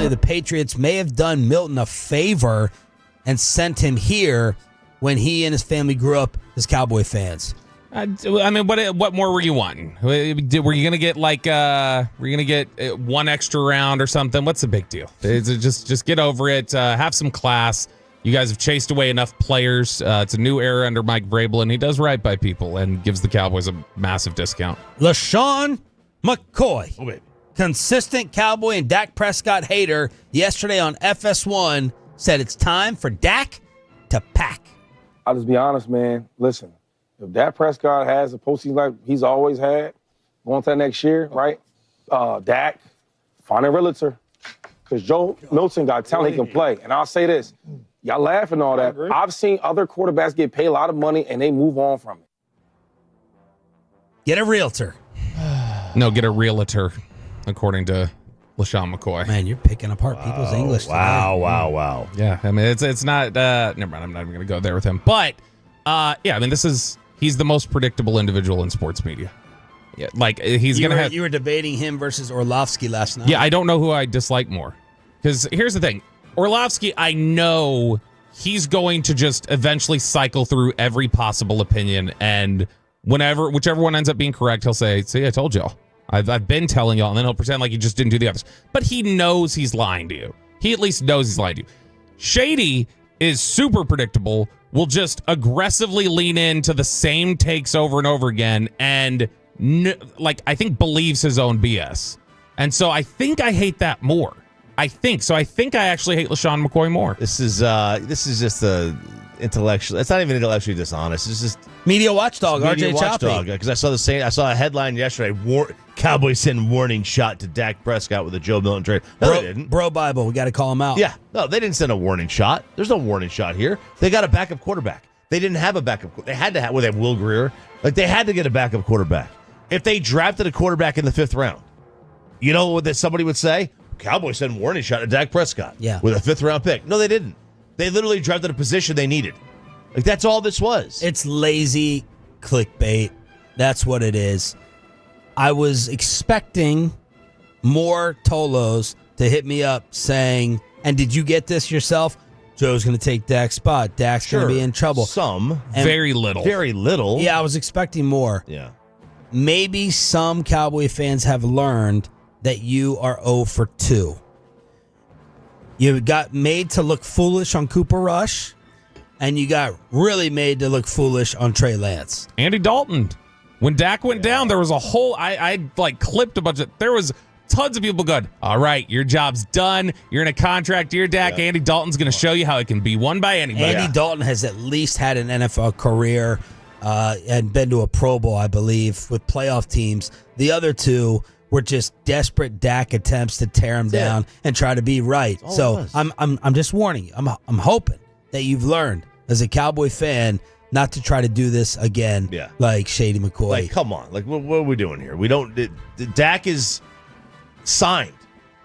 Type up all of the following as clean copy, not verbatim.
apparently the Patriots may have done Milton a favor and sent him here when he and his family grew up as Cowboy fans. I mean, what more were you wanting? Were you gonna get one extra round or something? What's the big deal? Just get over it. Have some class. You guys have chased away enough players. It's a new era under Mike Vrabel, and he does right by people and gives the Cowboys a massive discount. LaShawn McCoy, Oh, baby. consistent Cowboy and Dak Prescott hater, yesterday on FS1 said it's time for Dak to pack. I'll just be honest, man. Listen, if Dak Prescott has a postseason like he's always had, going to that next year, right? Dak, find a realtor. Because Joe Milton got talent, he can play. And I'll say this, y'all laugh and all that. I've seen other quarterbacks get paid a lot of money and they move on from it. Get a realtor. No, get a realtor, according to LaShawn McCoy. Man, you're picking apart people's English today. Wow. Yeah, I mean, it's not, never mind, I'm not even going to go there with him. But, yeah, I mean, he's the most predictable individual in sports media. Yeah, like, he's going to have... You were debating him versus Orlovsky last night. Yeah, I don't know who I dislike more. Because here's the thing. Orlovsky, I know he's going to just eventually cycle through every possible opinion, and whichever one ends up being correct, he'll say, see, I told y'all. I've been telling y'all, and then he'll pretend like he just didn't do the others. But he knows he's lying to you. He at least knows he's lying to you. Shady is super predictable, will just aggressively lean into the same takes over and over again, and I think believes his own BS. And so I think I hate that more. I think I actually hate LaShawn McCoy more. This is just the intellectual. It's not even intellectually dishonest. It's just media watchdog, RJ Choppy. Because I saw a headline yesterday. Cowboys send warning shot to Dak Prescott with a Joe Milton trade. No, they didn't. Bro Bible, we got to call him out. Yeah, no, they didn't send a warning shot. There's no warning shot here. They got a backup quarterback. They didn't have a backup. They had to have. They have Will Grier. They had to get a backup quarterback. If they drafted a quarterback in the 5th round, you know what somebody would say? Cowboys sent warning shot to Dak Prescott. Yeah. With a 5th round pick. No, they didn't. They literally drafted a position they needed. That's all this was. It's lazy clickbait. That's what it is. I was expecting more Tolos to hit me up saying, and did you get this yourself? Joe's going to take Dak's spot. Dak's going to be in trouble. Very little. Very little. Yeah, I was expecting more. Yeah. Maybe some Cowboy fans have learned that you are 0 for 2. You got made to look foolish on Cooper Rush, and you got really made to look foolish on Trey Lance. Andy Dalton. When Dak went down, there was a whole... I clipped a bunch of... There was tons of people going, all right, your job's done. You're in a contract year, Dak. Yeah. Andy Dalton's going to show you how it can be won by anybody. Andy Dalton has at least had an NFL career and been to a Pro Bowl, I believe, with playoff teams. The other two were just desperate Dak attempts to tear him down and try to be right. So I'm just warning you. I'm hoping that you've learned as a Cowboy fan not to try to do this again, like Shady McCoy. Like, come on. Like, what are we doing here? We don't. Dak is signed.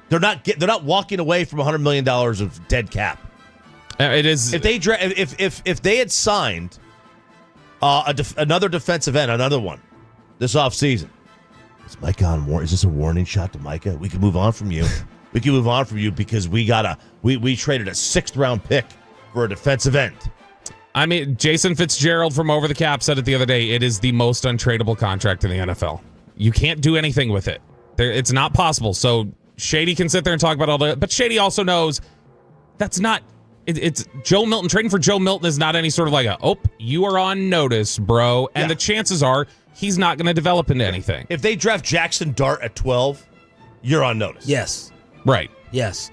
They're not walking away from $100 million of dead cap. It is. If they had signed another defensive end, another one, this offseason, is Micah on warning? Is this a warning shot to Micah? We can move on from you. We can move on from you because we traded a 6th round pick for a defensive end. I mean, Jason Fitzgerald from Over the Cap said it the other day. It is the most untradeable contract in the NFL. You can't do anything with it. It's not possible. So Shady can sit there and talk about all that. But Shady also knows that's not... It's Joe Milton. Trading for Joe Milton is not any sort of like you are on notice, bro. And the chances are he's not going to develop into anything. If they draft Jackson Dart at 12, you're on notice. Yes. Right. Yes.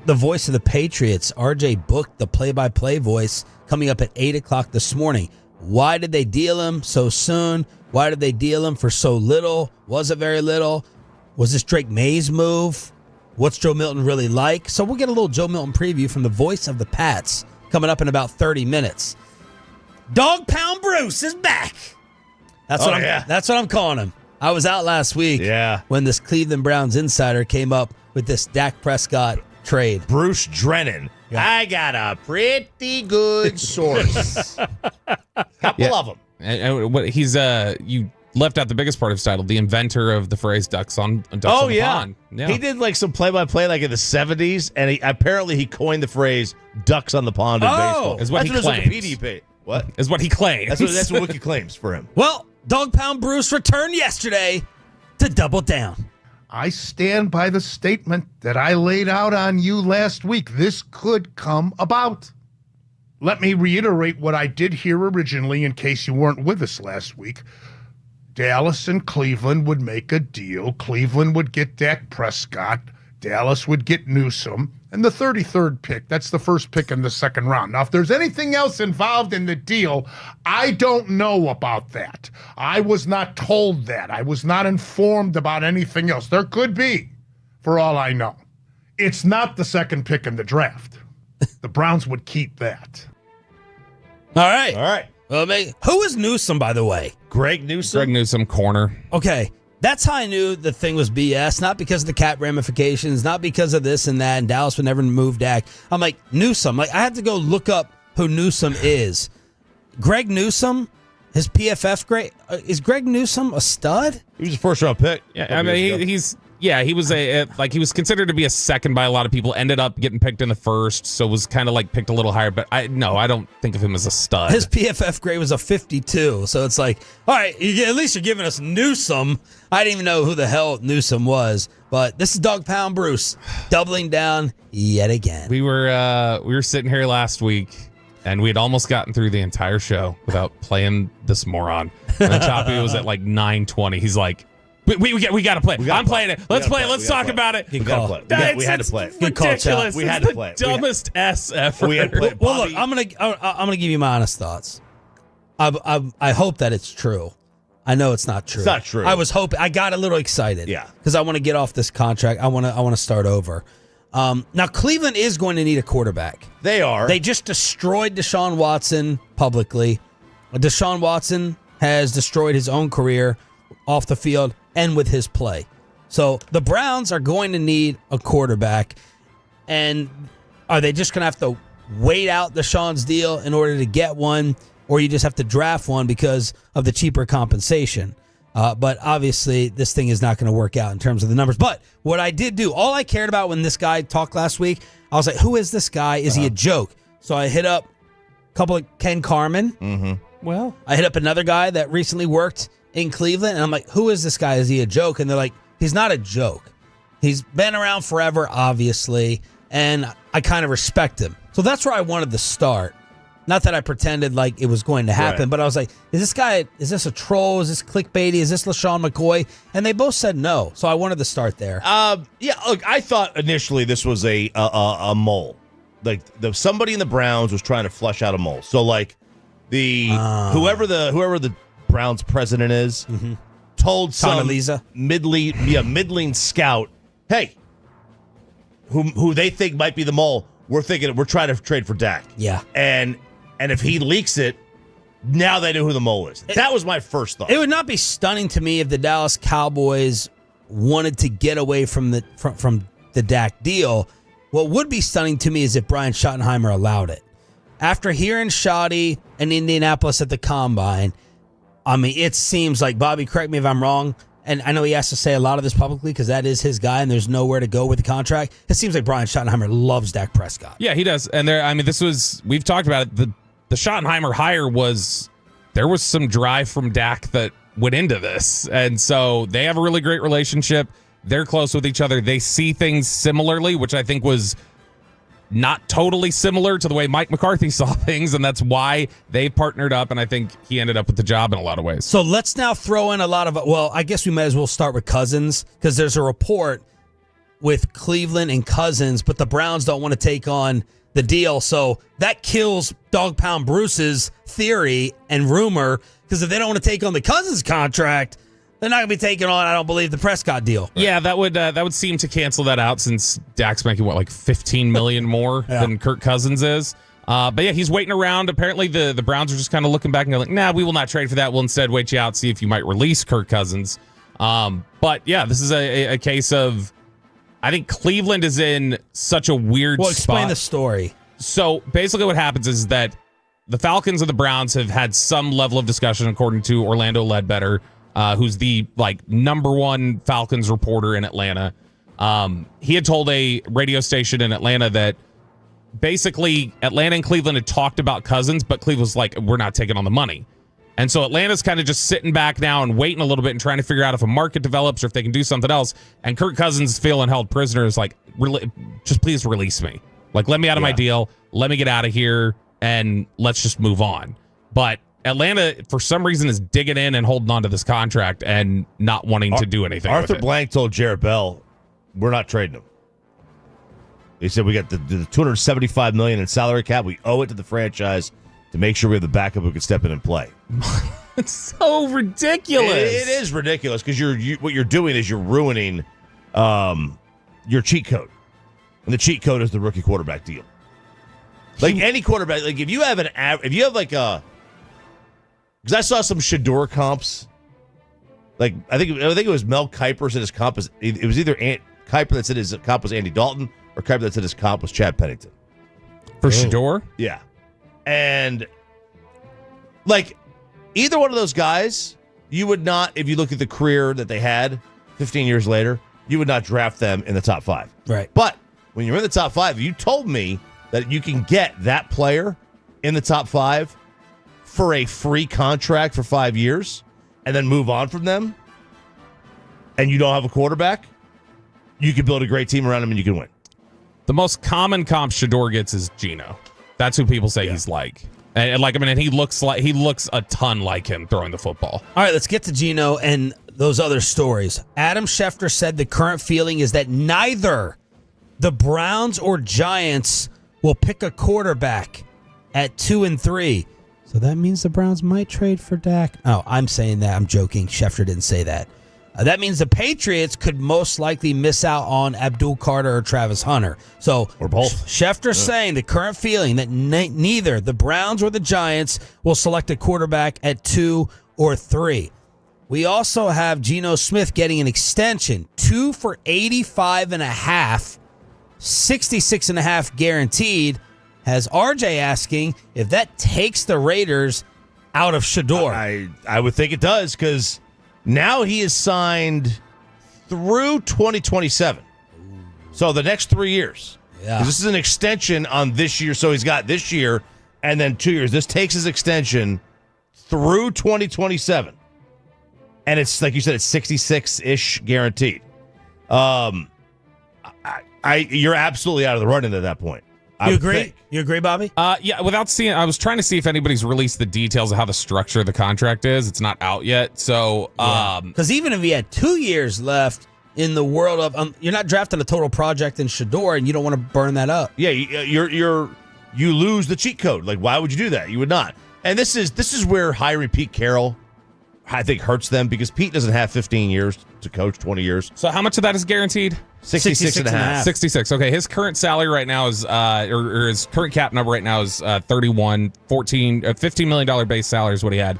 The voice of the Patriots, RJ booked the play-by-play voice coming up at 8 o'clock this morning. Why did they deal him so soon? Why did they deal him for so little? Was it very little? Was this Drake May's move? What's Joe Milton really like? So we'll get a little Joe Milton preview from the voice of the Pats coming up in about 30 minutes. Dog Pound Bruce is back. That's what I'm calling him. I was out last week when this Cleveland Browns insider came up with this Dak Prescott trade. Bruce Drennan. Yeah. I got a pretty good source. Couple of them. And he's you left out the biggest part of his title, the inventor of the phrase ducks on the pond. Yeah. He did like some play-by-play like in the 70s, and apparently he coined the phrase ducks on the pond in baseball. Is what That's he what his claims. Wikipedia page. What? Is what he claims. That's what Wiki claims for him. Well, Dog Pound Bruce returned yesterday to double down. I stand by the statement that I laid out on you last week. This could come about. Let me reiterate what I did here originally in case you weren't with us last week. Dallas and Cleveland would make a deal. Cleveland would get Dak Prescott. Dallas would get Newsom. And the 33rd pick, that's the first pick in the second round. Now, if there's anything else involved in the deal, I don't know about that. I was not told that. I was not informed about anything else. There could be, for all I know. It's not the second pick in the draft. The Browns would keep that. All right. All right. Well, who is Newsom, by the way? Greg Newsom? Greg Newsom, corner. Okay. That's how I knew the thing was BS, not because of the cap ramifications, not because of this and that, and Dallas would never move Dak. I'm like, Newsom. Like, I had to go look up who Newsom is. Greg Newsom, his PFF grade. Is Greg Newsom a stud? He was a first-round pick. Yeah, I mean, he was he was considered to be a second by a lot of people. Ended up getting picked in the first, so was kind of like picked a little higher. But I don't think of him as a stud. His PFF grade was a 52, so it's like, all right, at least you're giving us Newsom. I didn't even know who the hell Newsom was, but this is Dog Pound Bruce doubling down yet again. We were sitting here last week, and we had almost gotten through the entire show without playing this moron. And then Choppy was at like 9:20. He's like, We got to play. I'm playing it. Let's play it. Let's talk about it. We got to play it. We had to play it. Good call, ridiculous. We had to play it. Dumbest S ever. We had to play it. Well, look, I'm gonna give you my honest thoughts. I hope that it's true. I know it's not true. It's not true. I was hoping. I got a little excited. Yeah. Because I want to get off this contract. I want to start over. Now Cleveland is going to need a quarterback. They are. They just destroyed Deshaun Watson publicly. Deshaun Watson has destroyed his own career off the field and with his play. So the Browns are going to need a quarterback. And are they just going to have to wait out Deshaun's deal in order to get one, or you just have to draft one because of the cheaper compensation? But obviously, this thing is not going to work out in terms of the numbers. But what I did do, all I cared about when this guy talked last week, I was like, who is this guy? Is he a joke? So I hit up a couple of Ken Carman. Mm-hmm. Well, I hit up another guy that recently worked in Cleveland, and I'm like, who is this guy? Is he a joke? And they're like, he's not a joke. He's been around forever, obviously, and I kind of respect him. So that's where I wanted to start. Not that I pretended like it was going to happen, but I was like, is this a troll? Is this clickbaity? Is this LaShawn McCoy? And they both said no, so I wanted to start there. Yeah, look, I thought initially this was a mole. Like somebody in the Browns was trying to flush out a mole. So like whoever the Browns president is told some middling scout, hey, who they think might be the mole, we're trying to trade for Dak. Yeah. And if he leaks it, now they know who the mole is. That was my first thought. It would not be stunning to me if the Dallas Cowboys wanted to get away from the Dak deal. What would be stunning to me is if Brian Schottenheimer allowed it. After hearing Schotty in Indianapolis at the Combine, I mean, it seems like, Bobby, correct me if I'm wrong, and I know he has to say a lot of this publicly because that is his guy and there's nowhere to go with the contract. It seems like Brian Schottenheimer loves Dak Prescott. Yeah, he does. And we've talked about it. The Schottenheimer hire there was some drive from Dak that went into this. And so they have a really great relationship. They're close with each other. They see things similarly, which I think was not totally similar to the way Mike McCarthy saw things, and that's why they partnered up, and I think he ended up with the job in a lot of ways. So let's now throw in I guess we might as well start with Cousins, because there's a report with Cleveland and Cousins, but the Browns don't want to take on the deal, so that kills Dog Pound Bruce's theory and rumor, because if they don't want to take on the Cousins contract, they're not going to be taking on, I don't believe, the Prescott deal. Yeah, that would seem to cancel that out, since Dak's making, like $15 million more than Kirk Cousins is. But yeah, he's waiting around. Apparently, the Browns are just kind of looking back and going, nah, we will not trade for that. We'll instead wait you out, see if you might release Kirk Cousins. But yeah, this is a case of, I think Cleveland is in such a weird spot. Well, explain the story. So basically what happens is that the Falcons and the Browns have had some level of discussion, according to Orlando Ledbetter, who's the number one Falcons reporter in Atlanta. He had told a radio station in Atlanta that basically Atlanta and Cleveland had talked about Cousins, but Cleveland was like, we're not taking on the money. And so Atlanta's kind of just sitting back now and waiting a little bit and trying to figure out if a market develops or if they can do something else. And Kirk Cousins is feeling held prisoner, is like, just please release me. Like, let me out of my deal. Let me get out of here and let's just move on. But Atlanta, for some reason, is digging in and holding on to this contract and not wanting to do anything Arthur with it. Blank told Jarrett Bell, we're not trading him. He said we got the $275 million in salary cap. We owe it to the franchise to make sure we have the backup who can step in and play. It's so ridiculous. It is ridiculous because what you're doing is you're ruining your cheat code, and the cheat code is the rookie quarterback deal. Like any quarterback, like if you have because I saw some Shador comps. Like I think it was Mel Kiper said his comp was it was either Kiper that said his comp was Andy Dalton or Kiper that said his comp was Chad Pennington. For Shador? Yeah. And like either one of those guys, you would not, if you look at the career that they had 15 years later, you would not draft them in the top 5. Right. But when you're in the top 5, you told me that you can get that player in the top 5 for a free contract for 5 years and then move on from them, and you don't have a quarterback, you can build a great team around him and you can win. The most common comp Shador gets is Geno. That's who people say he's like. And he looks a ton like him throwing the football. All right, let's get to Geno and those other stories. Adam Schefter said the current feeling is that neither the Browns or Giants will pick a quarterback at 2 and 3. So that means the Browns might trade for Dak. Oh, I'm saying that. I'm joking. Schefter didn't say that. That means the Patriots could most likely miss out on Abdul Carter or Travis Hunter. So, or both. Schefter's saying the current feeling that neither the Browns or the Giants will select a quarterback at 2 or 3. We also have Geno Smith getting an extension, 2 for $85.5, $66.5 guaranteed. Has RJ asking if that takes the Raiders out of Shador. I would think it does because now he is signed through 2027. So the next 3 years. Yeah. 'Cause this is an extension on this year. So he's got this year and then 2 years. This takes his extension through 2027. And it's, like you said, it's 66-ish guaranteed. You're absolutely out of the running at that point. You agree? You agree, Bobby? Yeah, without seeing, I was trying to see if anybody's released the details of how the structure of the contract is. It's not out yet. So, because even if he had 2 years left in the world of, you're not drafting a total project in Shador, and you don't want to burn that up. Yeah, you lose the cheat code. Like, why would you do that? You would not. And this is where hiring Pete Carroll, I think, hurts them because Pete doesn't have 15 years to coach, 20 years. So how much of that is guarantteed? 66.5. 66. Okay, his current salary right now is, or his current cap number right now is $15 million base salary is what he had.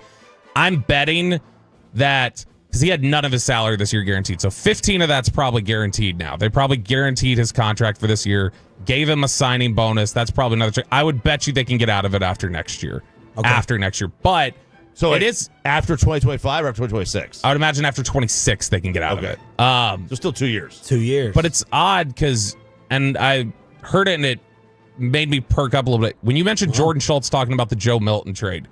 I'm betting that, because he had none of his salary this year guaranteed, so 15 of that's probably guaranteed now. They probably guaranteed his contract for this year, gave him a signing bonus. That's probably another. I would bet you they can get out of it after next year. Okay. After next year, but. So it is after 2025 or after 2026? I would imagine after 26 they can get out of it. So still 2 years. 2 years. But it's odd because, and I heard it and it made me perk up a little bit. When you mentioned Jordan Schultz talking about the Joe Milton trade,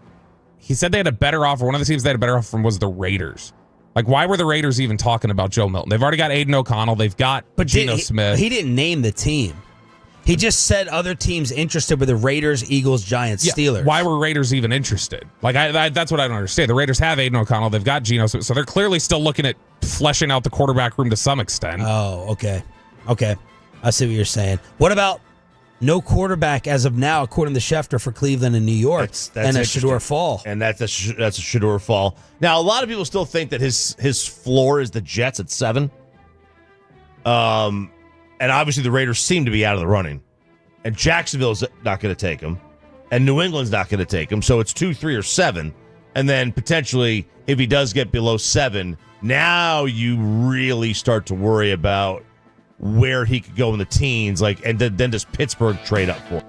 he said they had a better offer. One of the teams they had a better offer from was the Raiders. Like, why were the Raiders even talking about Joe Milton? They've already got Aiden O'Connell. They've got Geno Smith. He didn't name the team. He just said other teams interested were the Raiders, Eagles, Giants, Steelers. Why were Raiders even interested? Like, that's what I don't understand. The Raiders have Aiden O'Connell. They've got Geno, so they're clearly still looking at fleshing out the quarterback room to some extent. Oh, okay. Okay. I see what you're saying. What about no quarterback as of now, according to Schefter, for Cleveland and New York, that's and a Shador fall? And that's a Shador fall. Now, a lot of people still think that his floor is the Jets at 7. And obviously the Raiders seem to be out of the running. And Jacksonville's not going to take him. And New England's not going to take him. So it's 2, 3, or 7. And then potentially, if he does get below 7, now you really start to worry about where he could go in the teens. And then does Pittsburgh trade up for him?